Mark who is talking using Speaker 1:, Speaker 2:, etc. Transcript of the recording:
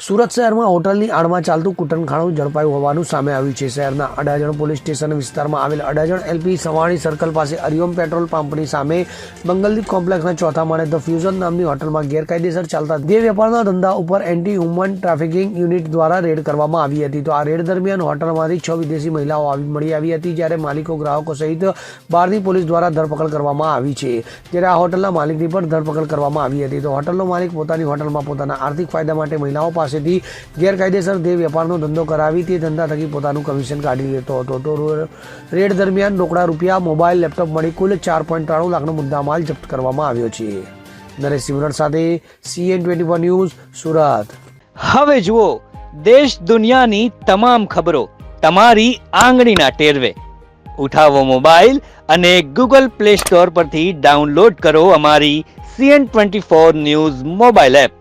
Speaker 1: સુરત શહેરમાં હોટલની આડમાં ચાલતું કૂટણખાણું ઝડપાયું હોવાનું સામે આવ્યું છે। શહેરના અડાજણ પોલીસ સ્ટેશન વિસ્તારમાં આવેલ અડાજણ એલપી સવાણી સર્કલ પાસે હરિઓમ પેટ્રોલ પંપની સામે મંગલદીપ કોમ્પ્લેક્સના ચોથા માળે ધ ફ્યુઝન નામની હોટલમાં ગેરકાયદેસર ચાલતા દેહ વેપારના ધંધા ઉપર એન્ટી હ્યુમન ટ્રાફિકિંગ યુનિટ દ્વારા રેડ કરવામાં આવી હતી। તો આ રેડ દરમિયાન હોટલમાંથી 6 વિદેશી મહિલાઓ મળી આવી હતી, જ્યારે માલિકો, ગ્રાહકો સહિત બહારની પોલીસ દ્વારા ધરપકડ કરવામાં આવી છે। ત્યારે આ હોટલના માલિકની પણ ધરપકડ કરવામાં આવી હતી। તો હોટલનો માલિક પોતાની હોટલમાં પોતાના આર્થિક ફાયદા માટે મહિલાઓ પાસેથી ગેરકાયદેસર દેહ વેપારનો ધંધો કરાવી તે ધંધા થકી પોતાનું કમિશન કાઢી લેતો હતો। તો રેડ દરમિયાન રોકડા રૂપિયા, મોબાઈલ, લેપટોપ મળી કુલ 4.93 લાખનો મુદ્દામાલ જપ્ત કરવામાં આવ્યો છે। નરેશ સિમરન સાથે CN24 ન્યૂઝ, સુરત।
Speaker 2: હવે જુઓ દેશ દુનિયાની તમામ ખબરો તમારી આંગળીના ટેરવે। ઉઠાવો મોબાઈલ અને ગૂગલ પ્લે સ્ટોર પરથી ડાઉનલોડ કરો અમારી CN24 ન્યૂઝ મોબાઈલ એપ।